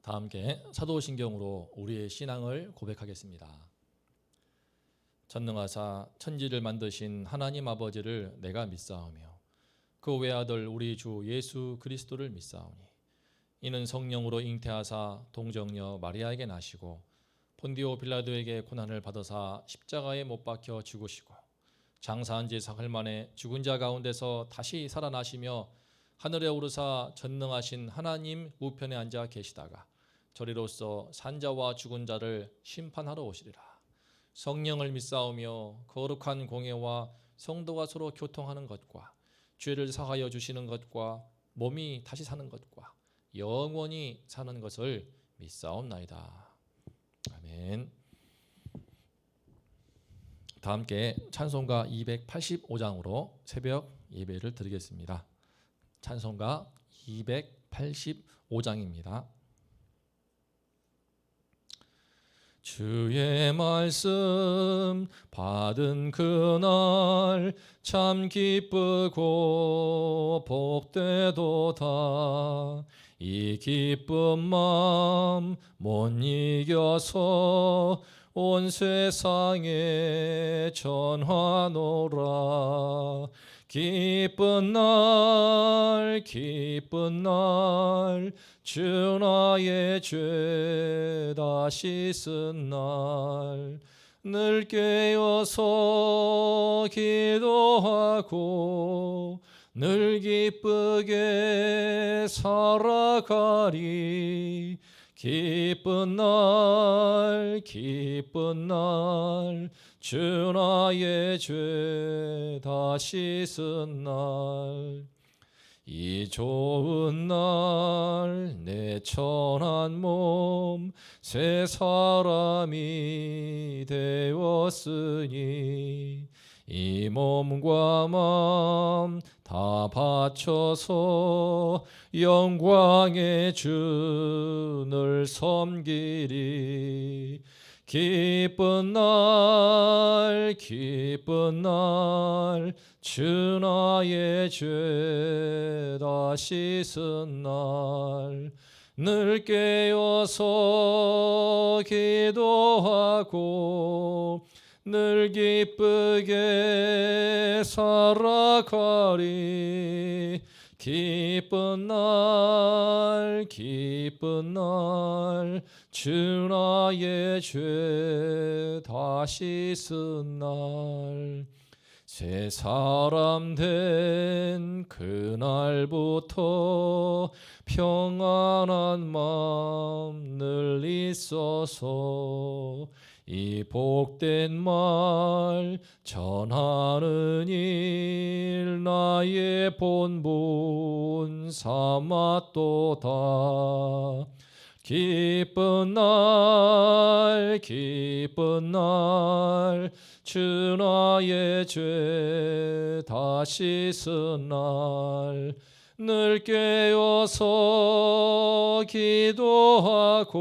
다 함께 사도신경으로 우리의 신앙을 고백하겠습니다. 전능하사 천지를 만드신 하나님 아버지를 내가 믿사오며 그 외아들 우리 주 예수 그리스도를 믿사오니 이는 성령으로 잉태하사 동정녀 마리아에게 나시고 본디오 빌라도에게 고난을 받으사 십자가에 못 박혀 죽으시고 장사한 지 사흘 만에 죽은 자 가운데서 다시 살아나시며 하늘에 오르사 전능하신 하나님 우편에 앉아 계시다가 저리로서 산자와 죽은 자를 심판하러 오시리라. 성령을 믿사오며 거룩한 공예와 성도가 서로 교통하는 것과 죄를 사하여 주시는 것과 몸이 다시 사는 것과 영원히 사는 것을 믿사옵나이다. 아멘. 다 함께 찬송가 285장으로 새벽 예배를 드리겠습니다. 찬송가 285장입니다. 주의 말씀 받은 그날 참 기쁘고 복되도다. 이 기쁜 마음 못 이겨서 온 세상에 전하노라. 기쁜 날 주 나의 죄 다 씻은 날 늘 깨어서 기도하고 늘 기쁘게 살아가리. 기쁜 날 주 나의 죄 다 씻은 날 이 좋은 날 내 천한 몸 새 사람이 되었으니 이 몸과 마음 다 바쳐서 영광의 주를 섬기리. 기쁜 날 주 나의 죄 다 씻은 날 늘 깨어서 기도하고 늘 기쁘게 살아가리. 기쁜 날 주 나의 죄 다 씻은 날 새 사람 된 그날부터 평안한 마음 늘 있어서 이 복된 말 전하는 일 나의 본분 삼았도다. 기쁜 날 주 나의 죄 다 씻은 날 늘 깨어서 기도하고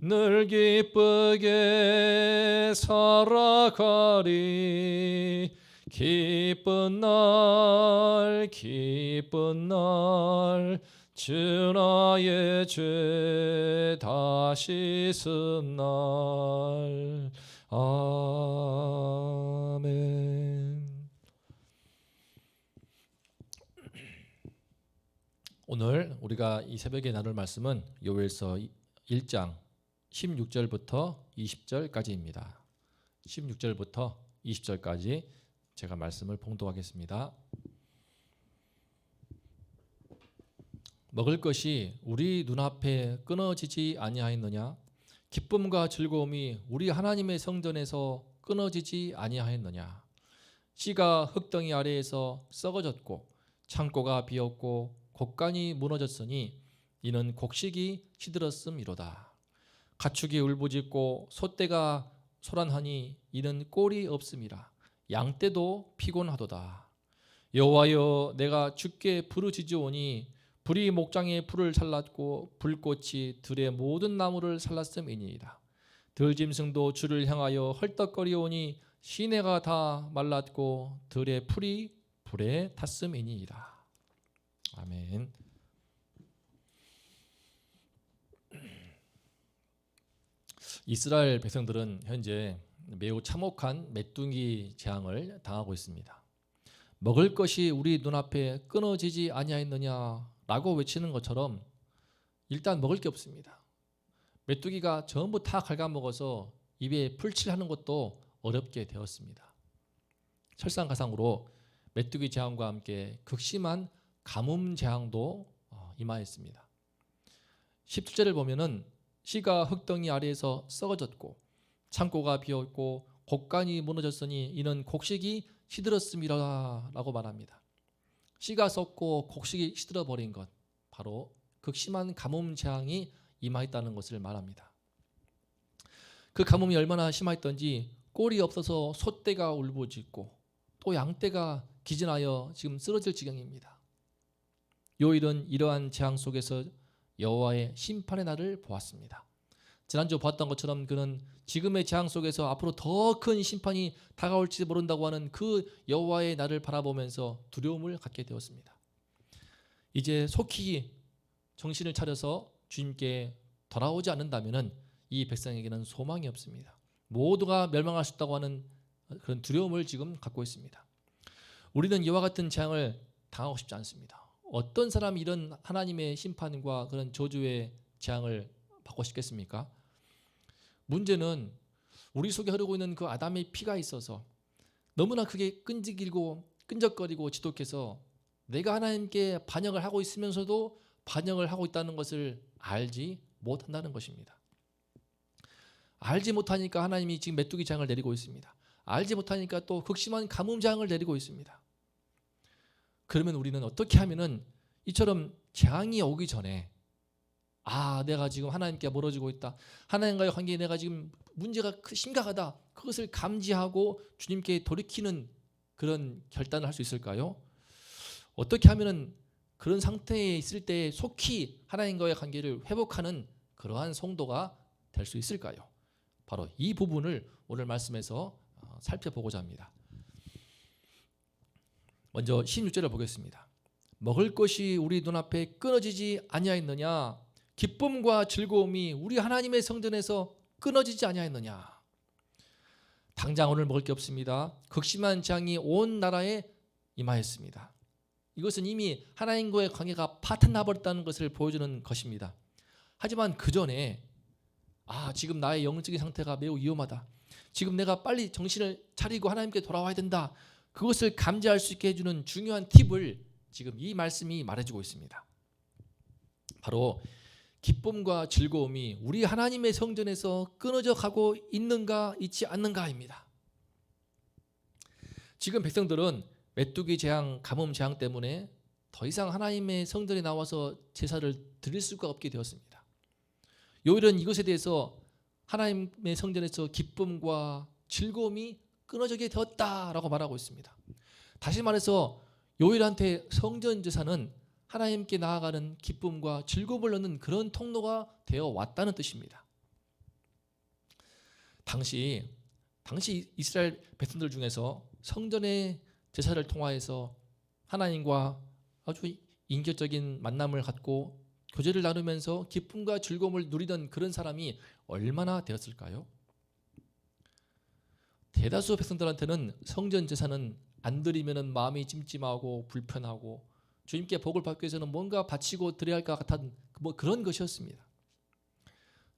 늘 기쁘게 살아가리. 기쁜 날 주 나의 죄 다 씻은 날. 아멘. 오늘 우리가 이 새벽에 나눌 말씀은 요엘서 1장 16절부터 20절까지입니다. 16절부터 20절까지 제가 말씀을 봉독하겠습니다. 먹을 것이 우리 눈앞에 끊어지지 아니하였느냐? 기쁨과 즐거움이 우리 하나님의 성전에서 끊어지지 아니하였느냐? 씨가 흙덩이 아래에서 썩어졌고 창고가 비었고 곡간이 무너졌으니 이는 곡식이 시들었음이로다. 가축이 울부짖고 소떼가 소란하니 이는 꼴이 없음이라. 양떼도 피곤하도다. 여호와여, 내가 주께 부르짖으오니 불이 목장의 풀을 살랐고 불꽃이 들의 모든 나무를 살랐음이니이다. 들짐승도 주를 향하여 헐떡거리오니 시내가 다 말랐고 들의 풀이 불에 탔음이니이다. 아멘. 이스라엘 백성들은 현재 매우 참혹한 메뚜기 재앙을 당하고 있습니다. 먹을 것이 우리 눈앞에 끊어지지 아니하였느냐라고 외치는 것처럼 일단 먹을 게 없습니다. 메뚜기가 전부 다 갉아먹어서 입에 풀칠하는 것도 어렵게 되었습니다. 설상가상으로 메뚜기 재앙과 함께 극심한 가뭄 재앙도 임하였습니다. 17절을 보면은 씨가 흙덩이 아래에서 썩어졌고 창고가 비었고 곡간이 무너졌으니 이는 곡식이 시들었음이라 라고 말합니다. 씨가 썩고 곡식이 시들어 버린 것, 바로 극심한 가뭄 재앙이 임하였다는 것을 말합니다. 그 가뭄이 얼마나 심하였던지 꼴이 없어서 소떼가 울부짖고 또 양떼가 기진하여 지금 쓰러질 지경입니다. 요일은 이러한 재앙 속에서 여호와의 심판의 날을 보았습니다. 지난주 봤던 것처럼 그는 지금의 재앙 속에서 앞으로 더 큰 심판이 다가올지 모른다고 하는 그 여호와의 날을 바라보면서 두려움을 갖게 되었습니다. 이제 속히 정신을 차려서 주님께 돌아오지 않는다면 이 백성에게는 소망이 없습니다. 모두가 멸망할 수 있다고 하는 그런 두려움을 지금 갖고 있습니다. 우리는 이와 같은 재앙을 당하고 싶지 않습니다. 어떤 사람이 이런 하나님의 심판과 그런 저주의 재앙을 받고 싶겠습니까? 문제는 우리 속에 흐르고 있는 그 아담의 피가 있어서 너무나 크게 끈적거리고 지독해서 내가 하나님께 반역을 하고 있으면서도 반역을 하고 있다는 것을 알지 못한다는 것입니다. 알지 못하니까 하나님이 지금 메뚜기 재앙을 내리고 있습니다. 알지 못하니까 또 극심한 가뭄 재앙을 내리고 있습니다. 그러면 우리는 어떻게 하면은 이처럼 재앙이 오기 전에 내가 지금 하나님께 멀어지고 있다. 하나님과의 관계에 내가 지금 문제가 심각하다. 그것을 감지하고 주님께 돌이키는 그런 결단을 할 수 있을까요? 어떻게 하면은 그런 상태에 있을 때 속히 하나님과의 관계를 회복하는 그러한 성도가 될 수 있을까요? 바로 이 부분을 오늘 말씀에서 살펴보고자 합니다. 먼저 16절을 보겠습니다. 먹을 것이 우리 눈앞에 끊어지지 아니하였느냐? 기쁨과 즐거움이 우리 하나님의 성전에서 끊어지지 아니하였느냐? 당장 오늘 먹을 게 없습니다. 극심한 재앙이 온 나라에 임하였습니다. 이것은 이미 하나님과의 관계가 파탄나버렸다는 것을 보여주는 것입니다. 하지만 그 전에 지금 나의 영적인 상태가 매우 위험하다. 지금 내가 빨리 정신을 차리고 하나님께 돌아와야 된다. 그것을 감지할 수 있게 해주는 중요한 팁을 지금 이 말씀이 말해주고 있습니다. 바로 기쁨과 즐거움이 우리 하나님의 성전에서 끊어져 가고 있는가 있지 않는가입니다. 지금 백성들은 메뚜기 재앙, 가뭄 재앙 때문에 더 이상 하나님의 성전에 나와서 제사를 드릴 수가 없게 되었습니다. 요일은 이것에 대해서 하나님의 성전에서 기쁨과 즐거움이 끊어지게 되었다라고 말하고 있습니다. 다시 말해서 요일한테 성전 제사는 하나님께 나아가는 기쁨과 즐거움을 얻는 그런 통로가 되어 왔다는 뜻입니다. 당시 이스라엘 백성들 중에서 성전의 제사를 통하여서 하나님과 아주 인격적인 만남을 갖고 교제를 나누면서 기쁨과 즐거움을 누리던 그런 사람이 얼마나 되었을까요? 대다수 백성들한테는 성전 제사는 안 드리면 마음이 찜찜하고 불편하고 주님께 복을 받기 위해서는 뭔가 바치고 드려야 할 것 같은 그런 것이었습니다.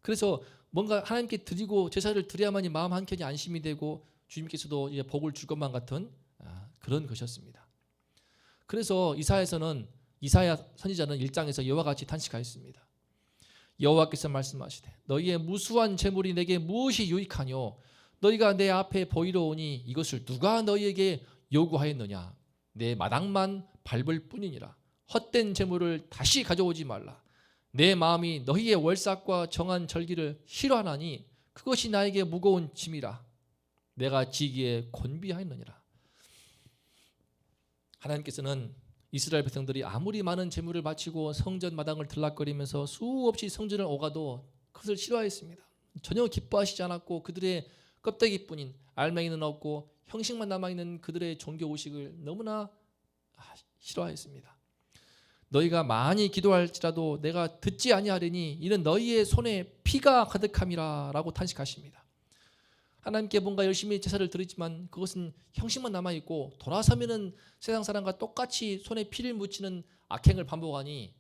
그래서 뭔가 하나님께 드리고 제사를 드려야만이 마음 한켠이 안심이 되고 주님께서도 이제 복을 줄 것만 같은 그런 것이었습니다. 그래서 이사야 선지자는 1장에서 이와 같이 탄식하였습니다. 여호와께서 말씀하시되 너희의 무수한 재물이 내게 무엇이 유익하뇨? 너희가 내 앞에 보이러 오니 이것을 누가 너희에게 요구하였느냐? 내 마당만 밟을 뿐이니라. 헛된 재물을 다시 가져오지 말라. 내 마음이 너희의 월삭과 정한 절기를 싫어하나니 그것이 나에게 무거운 짐이라. 내가 지기에 곤비하였느니라. 하나님께서는 이스라엘 백성들이 아무리 많은 재물을 바치고 성전 마당을 들락거리면서 수없이 성전을 오가도 그것을 싫어했습니다. 전혀 기뻐하시지 않았고 그들의 껍데기뿐인 알맹이는 없고 형식만 남아있는 그들의 종교 의식을 너무나 싫어했습니다. 너희가 많이 기도할지라도 내가 듣지 아니하리니 이는 너희의 손에 피가 가득함이라 라고 탄식하십니다. 하나님께 뭔가 열심히 제사를 드리지만 그것은 형식만 남아있고 돌아서면은 세상 사람과 똑같이 손에 피를 묻히는 악행을 반복하니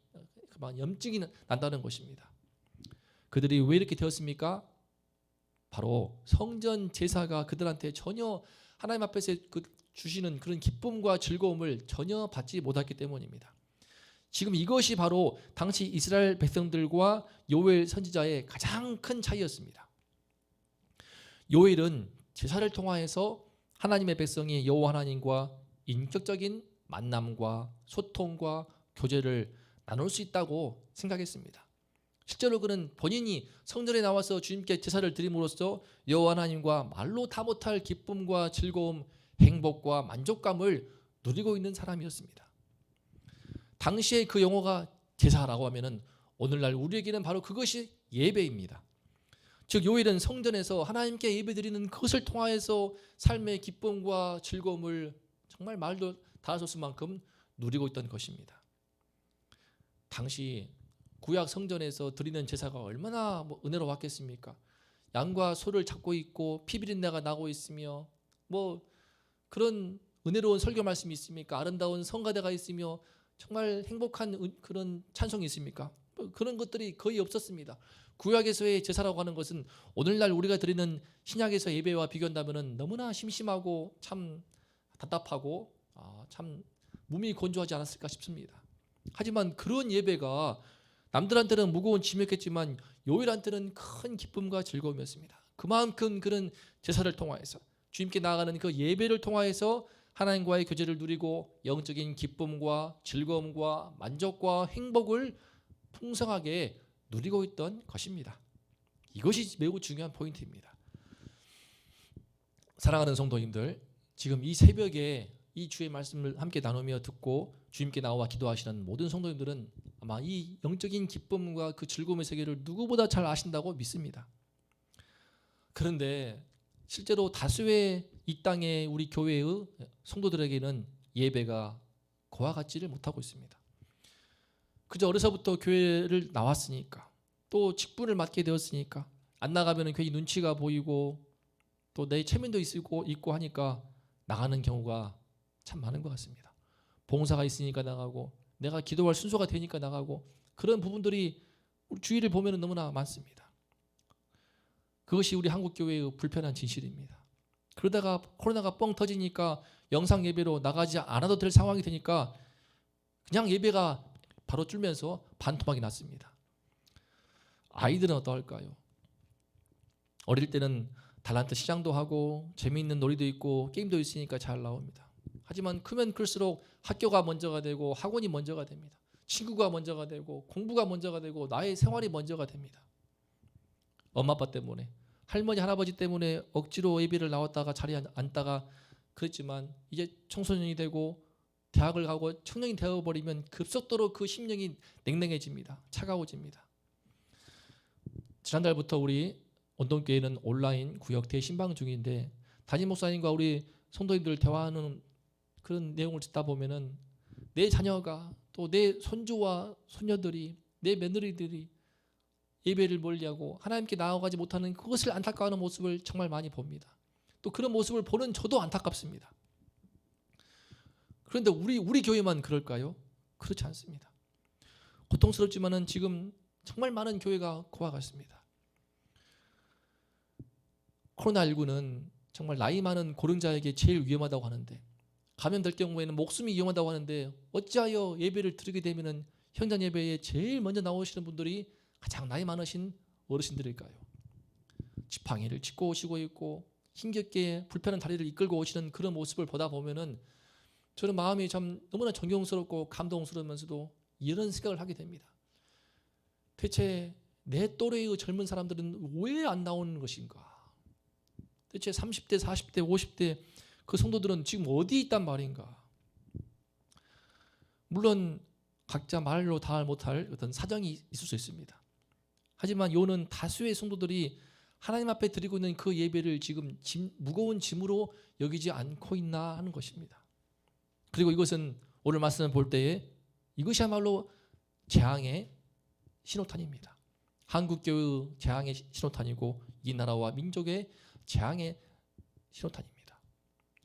그만 염증이 난다는 것입니다. 그들이 왜 이렇게 되었습니까? 바로 성전 제사가 그들한테 전혀 하나님 앞에서 주시는 그런 기쁨과 즐거움을 전혀 받지 못했기 때문입니다. 지금 이것이 바로 당시 이스라엘 백성들과 요엘 선지자의 가장 큰 차이였습니다. 요엘은 제사를 통하여서 하나님의 백성이 여호와 하나님과 인격적인 만남과 소통과 교제를 나눌 수 있다고 생각했습니다. 실제로 그는 본인이 성전에 나와서 주님께 제사를 드림으로써 여호와 하나님과 말로 다 못할 기쁨과 즐거움, 행복과 만족감을 누리고 있는 사람이었습니다. 당시에 그 용어가 제사라고 하면은 오늘날 우리에게는 바로 그것이 예배입니다. 즉 요일은 성전에서 하나님께 예배드리는 그것을 통하여서 삶의 기쁨과 즐거움을 정말 말도 닿을 수 만큼 누리고 있던 것입니다. 당시 구약 성전에서 드리는 제사가 얼마나 은혜로웠겠습니까? 양과 소를 잡고 있고 피 비린내가 나고 있으며 그런 은혜로운 설교 말씀이 있습니까? 아름다운 성가대가 있으며 정말 행복한 그런 찬송이 있습니까? 그런 것들이 거의 없었습니다. 구약에서의 제사라고 하는 것은 오늘날 우리가 드리는 신약에서 예배와 비교한다면 너무나 심심하고 참 답답하고 참 몸이 건조하지 않았을까 싶습니다. 하지만 그런 예배가 남들한테는 무거운 짐이었겠지만 요일한테는 큰 기쁨과 즐거움이었습니다. 그만큼 그런 제사를 통하여서 주님께 나아가는 그 예배를 통하여서 하나님과의 교제를 누리고 영적인 기쁨과 즐거움과 만족과 행복을 풍성하게 누리고 있던 것입니다. 이것이 매우 중요한 포인트입니다. 사랑하는 성도님들, 지금 이 새벽에 이 주의 말씀을 함께 나누며 듣고 주님께 나와 기도하시는 모든 성도님들은 아마 이 영적인 기쁨과 그 즐거움의 세계를 누구보다 잘 아신다고 믿습니다. 그런데 실제로 다수의 이 땅의 우리 교회의 성도들에게는 예배가 그와 같지를 못하고 있습니다. 그저 어려서부터 교회를 나왔으니까 또 직분을 맡게 되었으니까 안 나가면 괜히 눈치가 보이고 또 내 체면도 있고 하니까 나가는 경우가 참 많은 것 같습니다. 봉사가 있으니까 나가고 내가 기도할 순서가 되니까 나가고 그런 부분들이 우리 주위를 보면 너무나 많습니다. 그것이 우리 한국 교회의 불편한 진실입니다. 그러다가 코로나가 뻥 터지니까 영상 예배로 나가지 않아도 될 상황이 되니까 그냥 예배가 바로 줄면서 반토막이 났습니다. 아이들은 어떠할까요? 어릴 때는 달란트 시장도 하고 재미있는 놀이도 있고 게임도 있으니까 잘 나옵니다. 하지만 크면 클수록 학교가 먼저가 되고 학원이 먼저가 됩니다. 친구가 먼저가 되고 공부가 먼저가 되고 나의 생활이 먼저가 됩니다. 엄마 아빠 때문에 할머니 할아버지 때문에 억지로 예배를 나왔다가 자리에 앉다가 그랬지만 이제 청소년이 되고 대학을 가고 청년이 되어버리면 급속도로 그 심령이 냉랭해집니다. 차가워집니다. 지난달부터 우리 온동교회는 온라인 구역 대신방 중인데 담임 목사님과 우리 성도님들 대화하는 그런 내용을 듣다 보면은 내 자녀가 또 내 손주와 손녀들이 내 며느리들이 예배를 멀리하고 하나님께 나아가지 못하는 그것을 안타까워하는 모습을 정말 많이 봅니다. 또 그런 모습을 보는 저도 안타깝습니다. 그런데 우리 교회만 그럴까요? 그렇지 않습니다. 고통스럽지만은 지금 정말 많은 교회가 그와 같습니다. 코로나19는 정말 나이 많은 고령자에게 제일 위험하다고 하는데 감염될 경우에는 목숨이 위험하다고 하는데 어찌하여 예배를 드리게 되면은 현장 예배에 제일 먼저 나오시는 분들이 가장 나이 많으신 어르신들일까요? 지팡이를 짚고 오시고 있고 힘겹게 불편한 다리를 이끌고 오시는 그런 모습을 보다 보면은 저는 마음이 참 너무나 존경스럽고 감동스러우면서도 이런 생각을 하게 됩니다. 대체 내 또래의 젊은 사람들은 왜 안 나오는 것인가? 대체 30대, 40대, 50대 그 성도들은 지금 어디 있단 말인가? 물론 각자 말로 다 못할 어떤 사정이 있을 수 있습니다. 하지만 요는 다수의 성도들이 하나님 앞에 드리고 있는 그 예배를 지금 무거운 짐으로 여기지 않고 있나 하는 것입니다. 그리고 이것은 오늘 말씀을 볼 때에 이것이야말로 재앙의 신호탄입니다. 한국교회의 재앙의 신호탄이고 이 나라와 민족의 재앙의 신호탄입니다.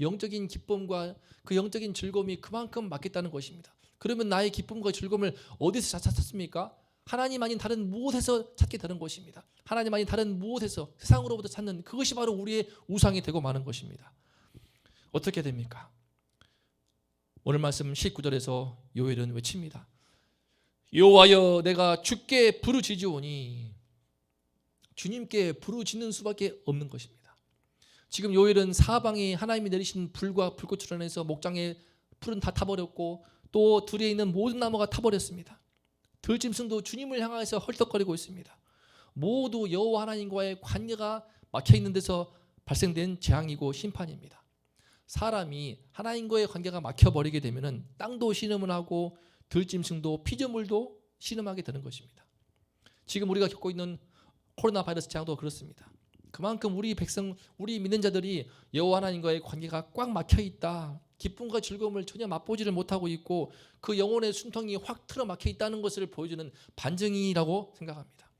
영적인 기쁨과 그 영적인 즐거움이 그만큼 맞겠다는 것입니다. 그러면 나의 기쁨과 즐거움을 어디서 찾습니까? 하나님 아닌 다른 무엇에서 찾게 되는 것입니다. 하나님 아닌 다른 무엇에서, 세상으로부터 찾는 그것이 바로 우리의 우상이 되고 마는 것입니다. 어떻게 됩니까? 오늘 말씀 19절에서 요엘은 외칩니다. 여호와여, 내가 주께 부르짖으오니. 주님께 부르짖는 수밖에 없는 것입니다. 지금 요엘은 사방에 하나님이 내리신 불과 불꽃으로 인해서 목장의 풀은 다 타버렸고 또 들에 있는 모든 나무가 타버렸습니다. 들짐승도 주님을 향해서 헐떡거리고 있습니다. 모두 여호와 하나님과의 관계가 막혀있는 데서 발생된 재앙이고 심판입니다. 사람이 하나님과의 관계가 막혀버리게 되면 땅도 신음을 하고 들짐승도 피조물도 신음하게 되는 것입니다. 지금 우리가 겪고 있는 코로나 바이러스 재앙도 그렇습니다. 그만큼 우리 백성, 우리 믿는 자들이 여호와 하나님과의 관계가 꽉 막혀 있다. 기쁨과 즐거움을 전혀 맛보지를 못하고 있고 그 영혼의 숨통이 확 틀어 막혀 있다는 것을 보여주는 반증이라고 생각합니다.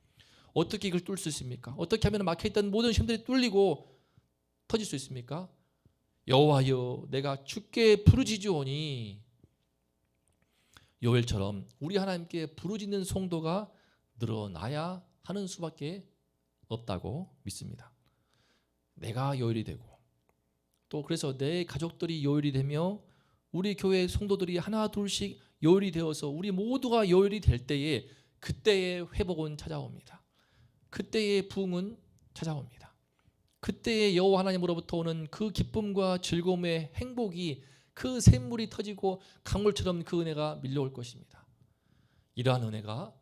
어떻게 이걸 뚫을 수 있습니까? 어떻게 하면 막혀있던 모든 시험들이 뚫리고 터질 수 있습니까? 여호와여, 내가 주께 부르짖으오니. 요엘처럼 우리 하나님께 부르짖는 성도가 늘어나야 하는 수밖에 없다고 믿습니다. 내가 요엘이 되고 또 그래서 내 가족들이 요엘이 되며 우리 교회 성도들이 하나 둘씩 요엘이 되어서 우리 모두가 요엘이 될 때에 그때의 회복은 찾아옵니다. 그때의 부흥은 찾아옵니다. 그때의 여호와 하나님으로부터 오는 그 기쁨과 즐거움의 행복이 그 샘물이 터지고 강물처럼 그 은혜가 밀려올 것입니다. 이러한 은혜가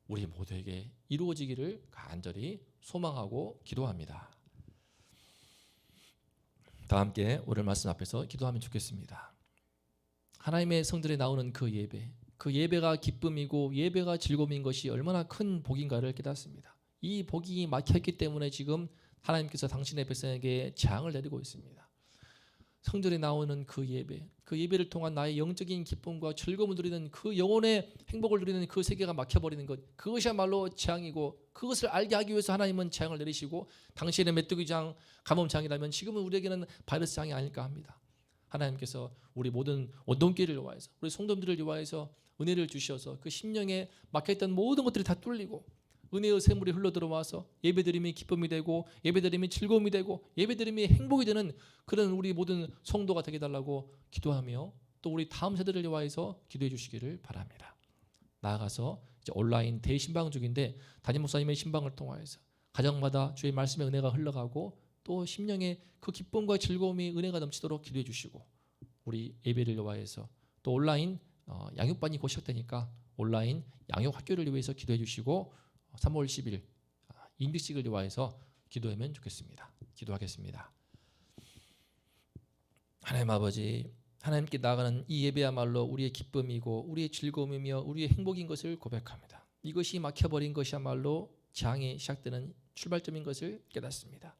우리 모두에게 이루어지기를 간절히 소망하고 기도합니다. 다 함께 오늘 말씀 앞에서 기도하면 좋겠습니다. 하나님의 성전에 나오는 그 예배가 기쁨이고 예배가 즐거움인 것이 얼마나 큰 복인가를 깨닫습니다. 이 복이 막혀있기 때문에 지금 하나님께서 당신의 백성에게 재앙을 내리고 있습니다. 성전에 나오는 그 예배를 통한 나의 영적인 기쁨과 즐거움을 누리는 그 영혼의 행복을 누리는 그 세계가 막혀버리는 것, 그것이야말로 재앙이고 그것을 알게 하기 위해서 하나님은 재앙을 내리시고 당시에는 메뚜기장, 가뭄장이라면 지금은 우리에게는 바이러스 장이 아닐까 합니다. 하나님께서 우리 모든 원동교회를 위하여서 우리 성도들을 위하여서 은혜를 주셔서 그 심령에 막혀있던 모든 것들이 다 뚫리고 은혜의 샘물이 흘러들어와서 예배드림이 기쁨이 되고 예배드림이 즐거움이 되고 예배드림이 행복이 되는 그런 우리 모든 성도가 되게 달라고 기도하며 또 우리 다음 세대를 위하여서 기도해 주시기를 바랍니다. 나아가서 이제 온라인 대신방 중인데 담임 목사님의 신방을 통하여서 가정마다 주의 말씀의 은혜가 흘러가고 또 심령의 그 기쁨과 즐거움이 은혜가 넘치도록 기도해 주시고 우리 예배를 위하여서 또 온라인 양육반이 곧 시작되니까 온라인 양육학교를 위해서 기도해 주시고 3월 10일 인직식을 위하여서 기도하면 좋겠습니다. 기도하겠습니다. 하나님 아버지, 하나님께 나아가는 이 예배야말로 우리의 기쁨이고 우리의 즐거움이며 우리의 행복인 것을 고백합니다. 이것이 막혀버린 것이야말로 재앙이 시작되는 출발점인 것을 깨닫습니다.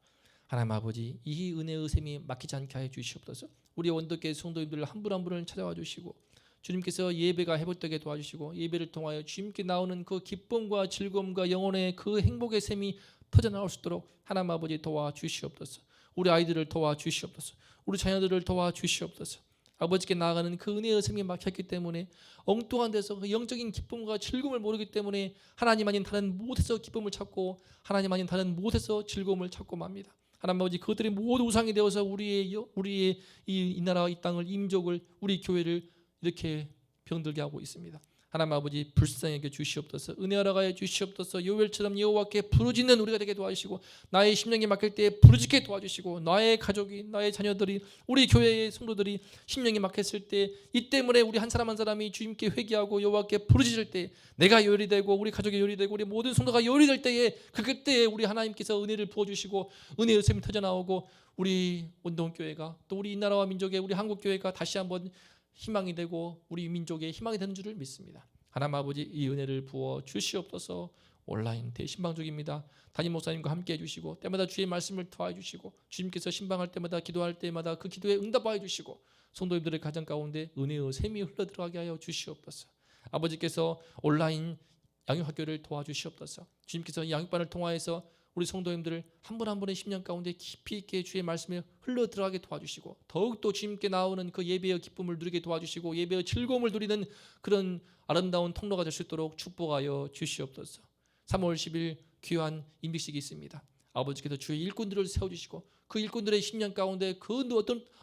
하나님 아버지, 이 은혜의 샘이 막히지 않게 하여 주시옵소서. 우리 원덕교회 성도님들 한 분 한 분을 찾아와 주시고 주님께서 예배가 회복되게 도와주시고 예배를 통하여 주님께 나오는 그 기쁨과 즐거움과 영혼의 그 행복의 샘이 터져나올 수 있도록 하나님 아버지 도와주시옵소서. 우리 아이들을 도와주시옵소서. 우리 자녀들을 도와주시옵소서. 아버지께 나아가는 그 은혜의 샘이 막혔기 때문에 엉뚱한 데서 그 영적인 기쁨과 즐거움을 모르기 때문에 하나님 아닌 다른 무엇에서 기쁨을 찾고 하나님 아닌 다른 무엇에서 즐거움을 찾고 맙니다. 하나님 아버지, 그것들이 모두 우상이 되어서 우리의 이 나라와 이 땅을, 이 민족을, 우리 교회를 이렇게 병들게 하고 있습니다. 하나님 아버지, 불쌍히 여겨 주시옵소서. 은혜하라 하여 주시옵소서. 요엘처럼 여호와께 부르짖는 우리가 되게 도와주시고 나의 심령이 막힐 때 부르짖게 도와주시고 나의 가족이, 나의 자녀들이, 우리 교회의 성도들이 심령이 막혔을 때 이 때문에 우리 한 사람 한 사람이 주님께 회개하고 여호와께 부르짖을 때 내가 요엘이 되고 우리 가족이 요엘이 되고 우리 모든 성도가 요엘이 될 때에 그때에 우리 하나님께서 은혜를 부어주시고 은혜의 샘이 터져나오고 우리 온동교회가 또 우리 이 나라와 민족의 우리 한국교회가 다시 한번 희망이 되고 우리 민족의 희망이 되는 줄을 믿습니다. 하나님 아버지, 이 은혜를 부어 주시옵소서. 온라인 대신방 중입니다. 담임 목사님과 함께 해주시고 때마다 주의 말씀을 더해 주시고 주님께서 신방할 때마다 기도할 때마다 그 기도에 응답하여 주시고 성도님들의 가정 가운데 은혜의 샘이 흘러들어가게 하여 주시옵소서. 아버지께서 온라인 양육학교를 도와주시옵소서. 주님께서 이 양육반을 통하여서 우리 성도님들을 한 분 한 분의 심령 가운데 깊이 있게 주의 말씀에 흘러 들어가게 도와주시고 더욱더 주님께 나오는 그 예배의 기쁨을 누리게 도와주시고 예배의 즐거움을 누리는 그런 아름다운 통로가 될 수 있도록 축복하여 주시옵소서. 3월 10일 귀한 임직식이 있습니다. 아버지께서 주의 일꾼들을 세워주시고 그 일꾼들의 심령 가운데 그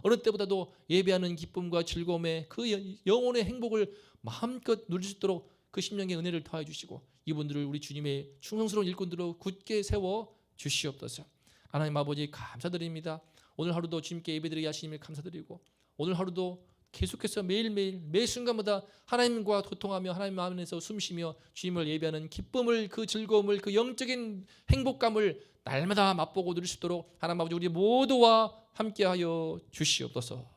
어느 때보다도 예배하는 기쁨과 즐거움에 그 영혼의 행복을 마음껏 누릴 수 있도록 그 심령의 은혜를 더해 주시고 이분들을 우리 주님의 충성스러운 일꾼들로 굳게 세워 주시옵소서. 하나님 아버지 감사드립니다. 오늘 하루도 주님께 예배드리게 하시님을 감사드리고 오늘 하루도 계속해서 매일매일 매 순간마다 하나님과 소통하며 하나님 안에서 숨쉬며 주님을 예배하는 기쁨을 그 즐거움을 그 영적인 행복감을 날마다 맛보고 누릴 수 있도록 하나님 아버지 우리 모두와 함께하여 주시옵소서.